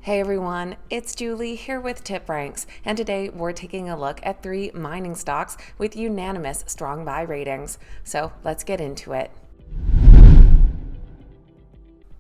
Hey everyone, it's Julie here with TipRanks, and today we're taking a look at 3 mining stocks with unanimous strong buy ratings. So let's get into it.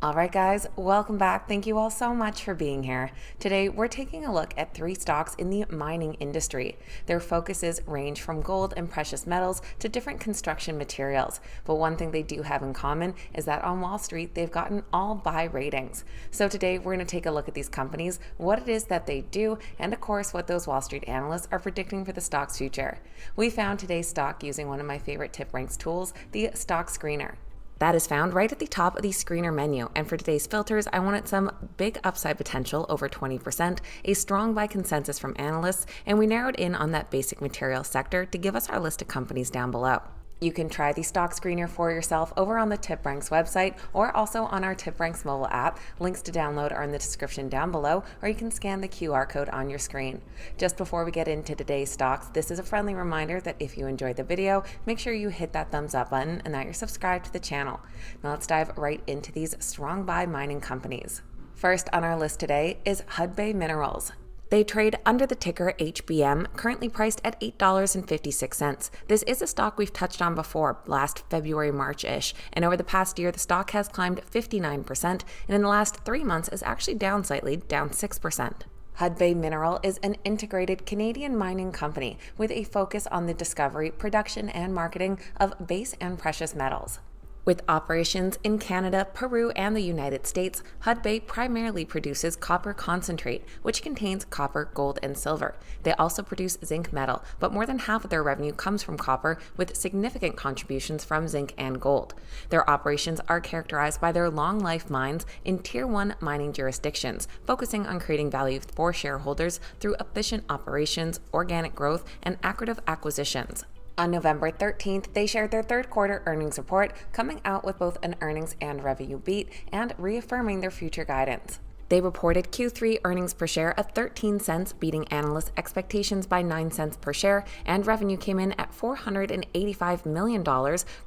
Alright guys, welcome back. Thank you all so much for being here. Today we're taking a look at 3 stocks in the mining industry. Their focuses range from gold and precious metals to different construction materials. But one thing they do have in common is that on Wall Street they've gotten all buy ratings. So today we're going to take a look at these companies, what it is that they do, and of course what those Wall Street analysts are predicting for the stock's future. We found today's stock using one of my favorite TipRanks tools, the Stock Screener. That is found right at the top of the screener menu, and for today's filters, I wanted some big upside potential over 20%, a strong buy consensus from analysts, and we narrowed in on that basic materials sector to give us our list of companies down below. You can try the stock screener for yourself over on the TipRanks website or also on our TipRanks mobile app. Links to download are in the description down below, or you can scan the QR code on your screen. Just before we get into today's stocks, this is a friendly reminder that if you enjoyed the video, make sure you hit that thumbs up button and that you're subscribed to the channel. Now let's dive right into these strong buy mining companies. First on our list today is Hudbay Minerals. They trade under the ticker HBM, currently priced at $8.56. This is a stock we've touched on before, last February, March-ish, and over the past year, the stock has climbed 59%, and in the last 3 months is actually down slightly, down 6%. Hudbay Mineral is an integrated Canadian mining company with a focus on the discovery, production, and marketing of base and precious metals. With operations in Canada, Peru, and the United States, Hudbay primarily produces copper concentrate, which contains copper, gold, and silver. They also produce zinc metal, but more than half of their revenue comes from copper, with significant contributions from zinc and gold. Their operations are characterized by their long-life mines in Tier 1 mining jurisdictions, focusing on creating value for shareholders through efficient operations, organic growth, and accretive acquisitions. On November 13th, they shared their third quarter earnings report, coming out with both an earnings and revenue beat and reaffirming their future guidance. They reported Q3 earnings per share of 13 cents, beating analyst expectations by 9 cents per share, and revenue came in at $485 million,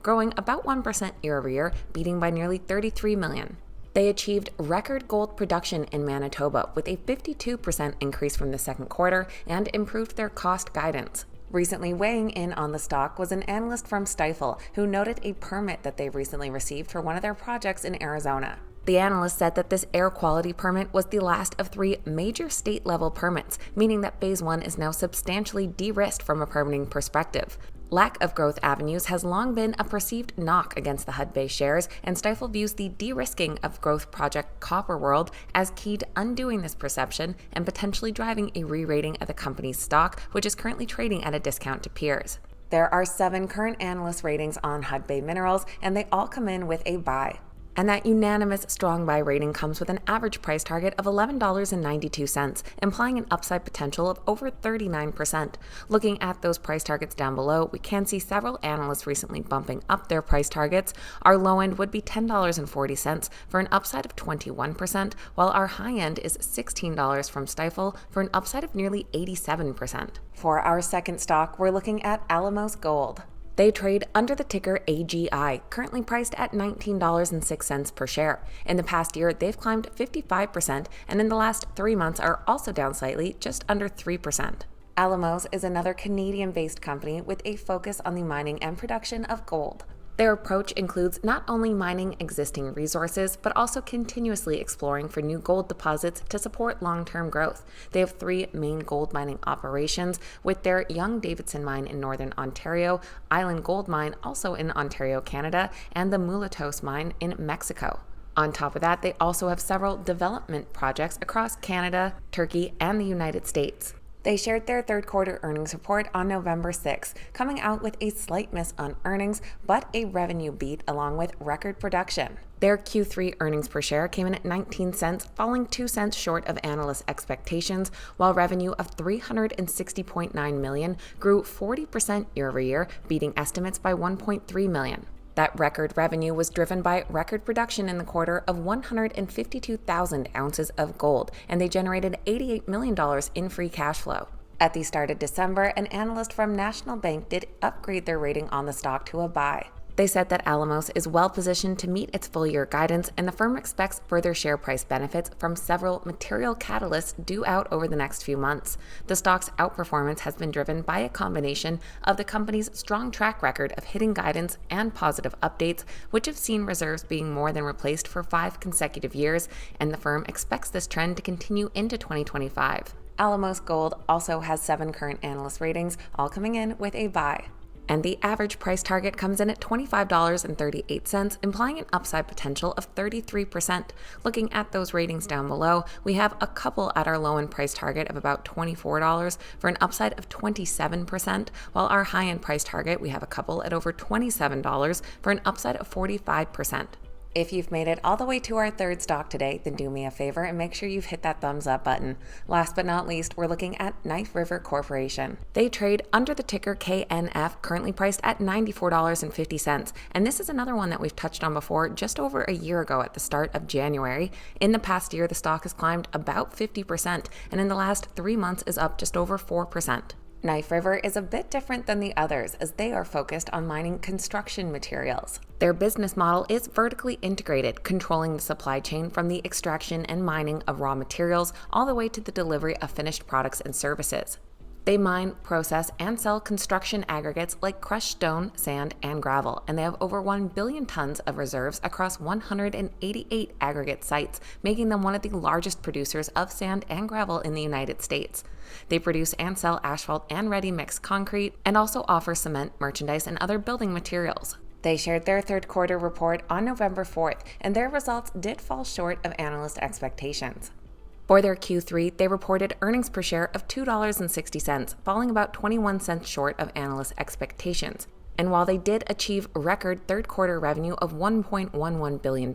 growing about 1% year over year, beating by nearly $33 million. They achieved record gold production in Manitoba with a 52% increase from the second quarter and improved their cost guidance. Recently weighing in on the stock was an analyst from Stifel who noted a permit that they recently received for one of their projects in Arizona. The analyst said that this air quality permit was the last of 3 major state-level permits, meaning that Phase 1 is now substantially de-risked from a permitting perspective. Lack of growth avenues has long been a perceived knock against the Hudbay shares, and Stifel views the de-risking of growth project Copper World as key to undoing this perception and potentially driving a re-rating of the company's stock, which is currently trading at a discount to peers. There are 7 current analyst ratings on Hudbay Minerals, and they all come in with a buy. And that unanimous strong buy rating comes with an average price target of $11.92, implying an upside potential of over 39%. Looking at those price targets down below, we can see several analysts recently bumping up their price targets. Our low end would be $10.40 for an upside of 21%, while our high end is $16 from Stifel for an upside of nearly 87%. For our second stock, we're looking at Alamos Gold. They trade under the ticker AGI, currently priced at $19.06 per share. In the past year, they've climbed 55%, and in the last 3 months are also down slightly, just under 3%. Alamos is another Canadian-based company with a focus on the mining and production of gold. Their approach includes not only mining existing resources, but also continuously exploring for new gold deposits to support long-term growth. They have 3 main gold mining operations, with their Young-Davidson mine in northern Ontario, Island Gold Mine also in Ontario, Canada, and the Mulatos mine in Mexico. On top of that, they also have several development projects across Canada, Turkey, and the United States. They shared their third quarter earnings report on November 6th, coming out with a slight miss on earnings, but a revenue beat along with record production. Their Q3 earnings per share came in at 19 cents, falling 2 cents short of analyst expectations, while revenue of $360.9 million grew 40% year over year, beating estimates by $1.3 million. That record revenue was driven by record production in the quarter of 152,000 ounces of gold, and they generated $88 million in free cash flow. At the start of December, an analyst from National Bank did upgrade their rating on the stock to a buy. They said that Alamos is well positioned to meet its full-year guidance, and the firm expects further share price benefits from several material catalysts due out over the next few months. The stock's outperformance has been driven by a combination of the company's strong track record of hitting guidance and positive updates, which have seen reserves being more than replaced for 5 consecutive years, and the firm expects this trend to continue into 2025. Alamos Gold also has 7 current analyst ratings, all coming in with a buy. And the average price target comes in at $25.38, implying an upside potential of 33%. Looking at those ratings down below, we have a couple at our low-end price target of about $24 for an upside of 27%, while our high-end price target, we have a couple at over $27 for an upside of 45%. If you've made it all the way to our third stock today, then do me a favor and make sure you've hit that thumbs up button. Last but not least, we're looking at Knife River Corporation. They trade under the ticker KNF, currently priced at $94.50. And this is another one that we've touched on before just over a year ago at the start of January. In the past year, the stock has climbed about 50%, and in the last 3 months is up just over 4%. Knife River is a bit different than the others as they are focused on mining construction materials. Their business model is vertically integrated, controlling the supply chain from the extraction and mining of raw materials all the way to the delivery of finished products and services. They mine, process, and sell construction aggregates like crushed stone, sand, and gravel, and they have over 1 billion tons of reserves across 188 aggregate sites, making them one of the largest producers of sand and gravel in the United States. They produce and sell asphalt and ready-mix concrete, and also offer cement, merchandise, and other building materials. They shared their third quarter report on November 4th, and their results did fall short of analyst expectations. For their Q3, they reported earnings per share of $2.60, falling about 21 cents short of analyst expectations. And while they did achieve record third quarter revenue of $1.11 billion,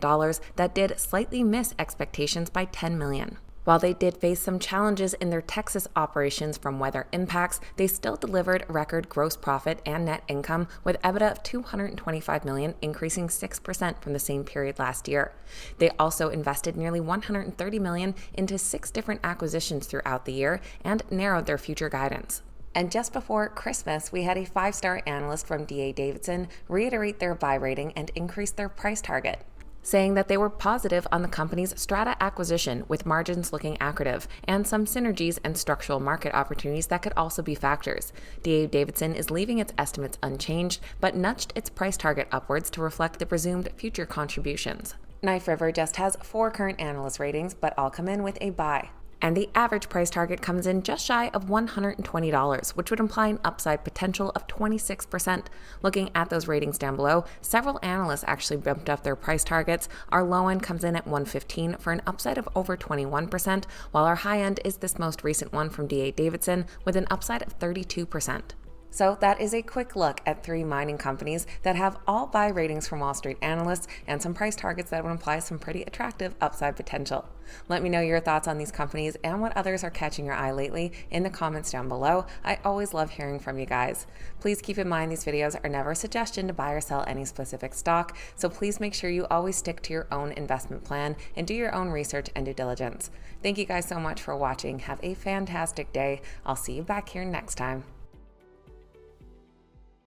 that did slightly miss expectations by $10 million. While they did face some challenges in their Texas operations from weather impacts, they still delivered record gross profit and net income, with EBITDA of $225 million, increasing 6% from the same period last year. They also invested nearly $130 million into 6 different acquisitions throughout the year and narrowed their future guidance. And just before Christmas, we had a 5-star analyst from D.A. Davidson reiterate their buy rating and increase their price target, saying that they were positive on the company's Strata acquisition, with margins looking accretive, and some synergies and structural market opportunities that could also be factors. D.A. Davidson is leaving its estimates unchanged, but nudged its price target upwards to reflect the presumed future contributions. Knife River just has 4 current analyst ratings, but all come in with a buy. And the average price target comes in just shy of $120, which would imply an upside potential of 26%. Looking at those ratings down below, several analysts actually bumped up their price targets. Our low end comes in at $115 for an upside of over 21%, while our high end is this most recent one from D.A. Davidson with an upside of 32%. So that is a quick look at 3 mining companies that have all buy ratings from Wall Street analysts and some price targets that would imply some pretty attractive upside potential. Let me know your thoughts on these companies and what others are catching your eye lately in the comments down below. I always love hearing from you guys. Please keep in mind these videos are never a suggestion to buy or sell any specific stock, so please make sure you always stick to your own investment plan and do your own research and due diligence. Thank you guys so much for watching. Have a fantastic day. I'll see you back here next time.